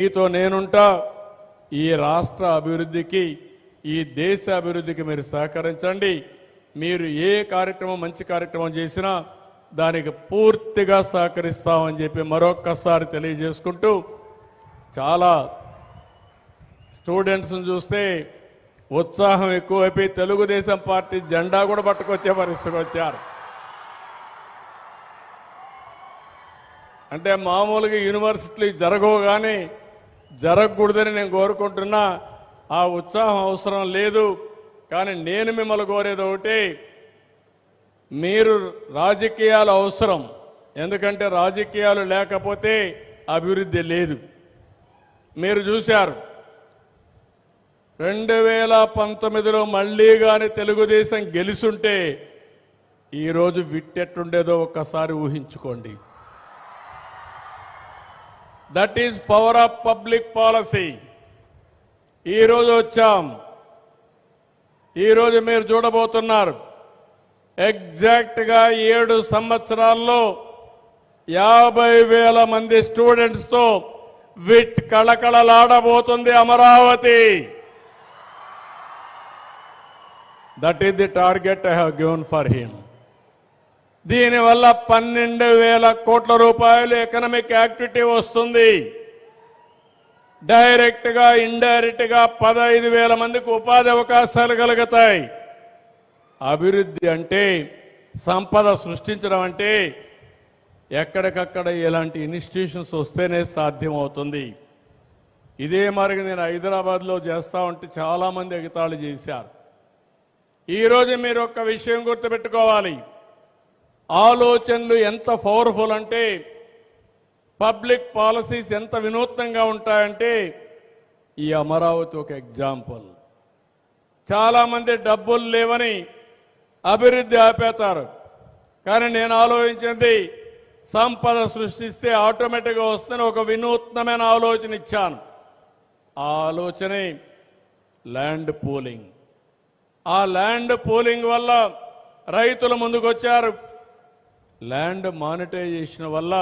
మీతో నేనుంటా. ఈ రాష్ట్ర అభివృద్ధికి, ఈ దేశ అభివృద్ధికి మీరు సహకరించండి. మీరు ఏ కార్యక్రమం, మంచి కార్యక్రమం చేసినా దానికి పూర్తిగా సహకరిస్తామని చెప్పి మరొక్కసారి తెలియజేసుకుంటూ, చాలా స్టూడెంట్స్ని చూస్తే ఉత్సాహం ఎక్కువైపోయి తెలుగుదేశం పార్టీ జెండా కూడా పట్టుకొచ్చే పరిస్థితికి వచ్చారు. అంటే మామూలుగా యూనివర్సిటీలు జరగవు, కానీ జరగకూడదని నేను కోరుకుంటున్నా. ఆ ఉత్సాహం అవసరం లేదు. కానీ నేను మిమ్మల్ని కోరేది ఒకటి, మీరు రాజకీయాలు అవసరం. ఎందుకంటే రాజకీయాలు లేకపోతే అభివృద్ధి లేదు. మీరు చూశారు 2019లో మళ్ళీ కానీ తెలుగుదేశం గెలుసుంటే ఈరోజు విట్టెట్టుండేదో ఒక్కసారి ఊహించుకోండి. That is power of public policy. ఈరోజు వచ్చాం. ఈరోజు మీరు చూడబోతున్నారు, ఎగ్జాక్ట్గా 7 సంవత్సరాల్లో 50,000 మంది స్టూడెంట్స్తో విట్ కళకళలాడబోతుంది Amaravati. That is the target I have given for him. దీనివల్ల 12,000 కోట్ల రూపాయలు ఎకనామిక్ యాక్టివిటీ వస్తుంది. డైరెక్ట్ గా, ఇండైరెక్ట్ గా 15,000 మందికి ఉపాధి అవకాశాలు కలుగుతాయి. అభివృద్ధి అంటే, సంపద సృష్టించడం అంటే ఎక్కడికక్కడ ఇలాంటి ఇన్స్టిట్యూషన్స్ వస్తేనే సాధ్యం అవుతుంది. ఇదే మరి నేను హైదరాబాద్లో చేస్తా ఉంటే చాలా మంది ఎగతాళి చేశారు. ఈరోజు మీరు ఒక్క విషయం గుర్తుపెట్టుకోవాలి, ఆలోచనలు ఎంత పవర్ఫుల్ అంటే, పబ్లిక్ పాలసీస్ ఎంత వినూత్నంగా ఉంటాయంటే, ఈ అమరావతి ఒక ఎగ్జాంపుల్. చాలామంది డబ్బులు లేవని అభివృద్ధి ఆపేతారు. కానీ నేను ఆలోచించింది, సంపద సృష్టిస్తే ఆటోమేటిక్గా వస్తుందని ఒక వినూత్నమైన ఆలోచన ఇచ్చాను. ఆ ఆలోచనే ల్యాండ్ పూలింగ్. ఆ ల్యాండ్ పూలింగ్ వల్ల రైతులు ముందుకొచ్చారు. ల్యాండ్ మానిటైజేషన్ వల్ల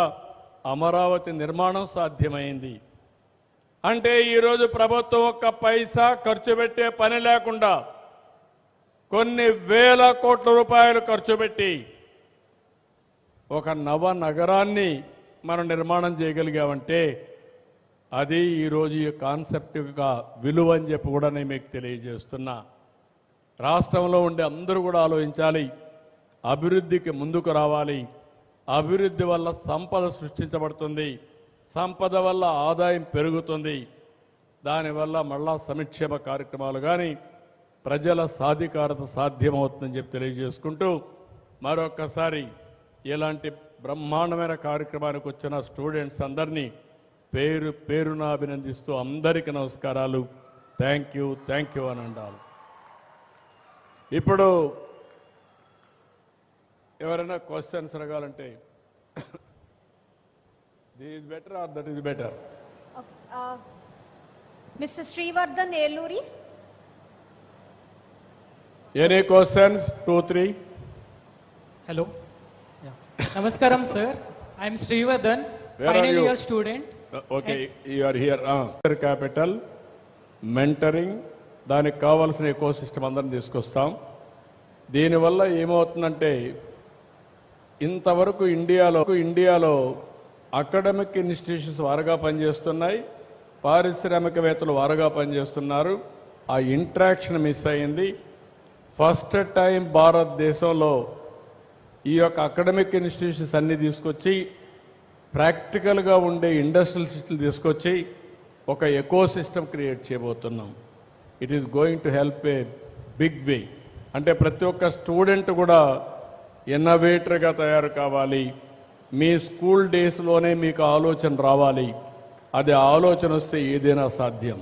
అమరావతి నిర్మాణం సాధ్యమైంది. అంటే ఈరోజు ప్రభుత్వం ఒక్క పైసా ఖర్చు పెట్టే పని లేకుండా కొన్ని వేల కోట్ల రూపాయలు ఖర్చు పెట్టి ఒక నవ నగరాన్ని మనం నిర్మాణం చేయగలిగామంటే అది ఈరోజు ఈ కాన్సెప్ట్ యొక్క విలువ అని చెప్పి కూడా నేను మీకు తెలియజేస్తున్నా. రాష్ట్రంలో ఉండే అందరూ కూడా ఆలోచించాలి, అభివృద్ధికి ముందుకు రావాలి. అభివృద్ధి వల్ల సంపద సృష్టించబడుతుంది, సంపద వల్ల ఆదాయం పెరుగుతుంది. దానివల్ల మళ్ళా సంక్షేమ కార్యక్రమాలు కానీ ప్రజల సాధికారత సాధ్యమవుతుందని చెప్పి తెలియజేసుకుంటూ, మరొక్కసారి ఇలాంటి బ్రహ్మాండమైన కార్యక్రమానికి వచ్చిన స్టూడెంట్స్ అందరినీ పేరు పేరున అభినందిస్తూ అందరికీ నమస్కారాలు. థ్యాంక్ యూ అని అంటారు. ఇప్పుడు ఎవరైనా క్వశ్చన్స్ అడగాలంటే this is better or that is better? Mister Srivardhan Eluri. Any questions? 2, 3. Hello. Yeah. Namaskaram, sir. I am Srivardhan, final year student. Okay, you are here. Capital, mentoring, దానికి కావాల్సిన ఎకో సిస్టమ్ అందరం తీసుకొస్తాం. దీనివల్ల ఏమవుతుందంటే, ఇంతవరకు ఇండియాలో అకాడమిక్ ఇన్స్టిట్యూషన్స్ వారుగా పనిచేస్తున్నాయి, పారిశ్రామికవేత్తలు వారుగా పనిచేస్తున్నారు. ఆ ఇంట్రాక్షన్ మిస్ అయింది. ఫస్ట్ టైం భారతదేశంలో ఈ యొక్క అకాడమిక్ ఇన్స్టిట్యూషన్స్ అన్ని తీసుకొచ్చి ప్రాక్టికల్గా ఉండే ఇండస్ట్రియల్ సిస్టమ్లు తీసుకొచ్చి ఒక ఎకో సిస్టమ్ క్రియేట్ చేయబోతున్నాం. It is going to help a big way. అంటే ప్రతి ఒక్క స్టూడెంట్ కూడా ఇన్నోవేటర్గా తయారు కావాలి. మీ స్కూల్ డేస్లోనే మీకు ఆలోచన రావాలి. అది ఆలోచన వస్తే ఏదైనా సాధ్యం.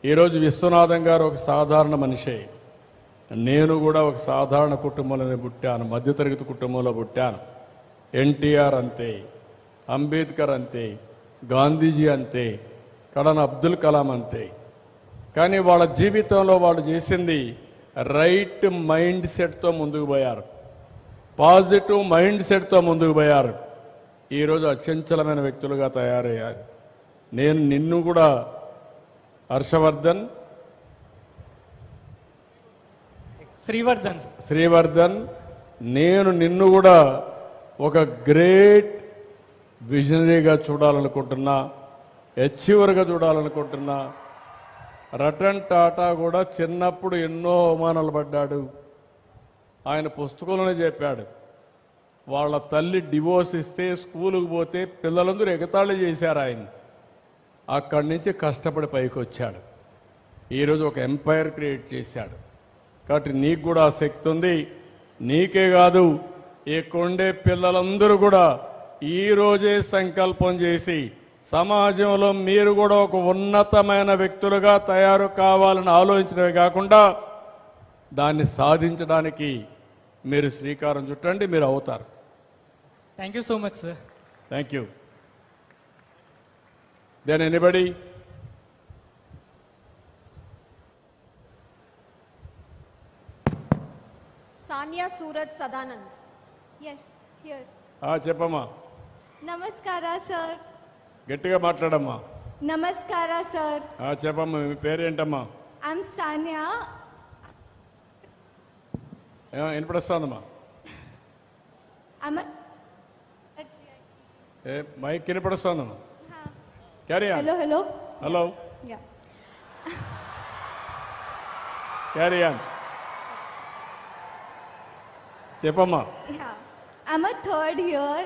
ఈరోజు విశ్వనాథం గారు ఒక సాధారణ మనిషే. నేను కూడా ఒక సాధారణ కుటుంబంలోనే పుట్టాను, మధ్యతరగతి కుటుంబంలో పుట్టాను. ఎన్టీఆర్ అంతే, అంబేద్కర్ అంతే, గాంధీజీ అంతే, కడన అబ్దుల్ కలాం అంతే. కానీ వాళ్ళ జీవితంలో వాళ్ళు చేసింది రైట్ మైండ్ సెట్తో ముందుకు పోయారు, పాజిటివ్ మైండ్ సెట్తో ముందుకు పోయారు. ఈరోజు అచంచలమైన వ్యక్తులుగా తయారయ్యారు. నేను నిన్ను కూడా హర్షవర్ధన్ Srivardhan. శ్రీవర్ధన్ నేను నిన్ను కూడా ఒక గ్రేట్ విజనరీగా చూడాలనుకుంటున్నా, అచీవర్గా చూడాలనుకుంటున్నా. రతన్ టాటా కూడా చిన్నప్పుడు ఎన్నో అవమానాలు పడ్డాడు. ఆయన పుస్తకంలోనే చెప్పాడు, వాళ్ళ తల్లి డివోర్స్ ఇస్తే స్కూలుకు పోతే పిల్లలందరూ ఎగతాళి చేశారు ఆయన. అక్కడి నుంచి కష్టపడి పైకి వచ్చాడు. ఈరోజు ఒక ఎంపైర్ క్రియేట్ చేశాడు. కాబట్టి నీకు కూడా ఆ శక్తి ఉంది. నీకే కాదు, ఇక్కడుండే పిల్లలందరూ కూడా ఈ రోజే సంకల్పం చేసి సమాజంలో మీరు కూడా ఒక ఉన్నతమైన వ్యక్తులుగా తయారు కావాలని ఆలోచించడమే కాకుండా దాన్ని సాధించడానికి మీరు శ్రీకారం చుట్టండి, మీరు అవుతారు. Thank you so much, sir. Thank you. Then anybody? Sanya Suraj Sadanand. Yes, here. చెప్పమ్మా, Namaskara, sir. గట్టిగా మాట్లాడమ్మా. Namaskara, sir. చెప్పమ్మా, మీ పేరేంటమ్మా? I'm Sanya. వినపడుస్తుందమ్మా? I'm a... మైక్ వినపడుస్తుందమ్మా? Huh. Carry on. Hello, hello. Hello, Yeah. Carry on. చెప్పమ్మా. Yeah. I'm a third year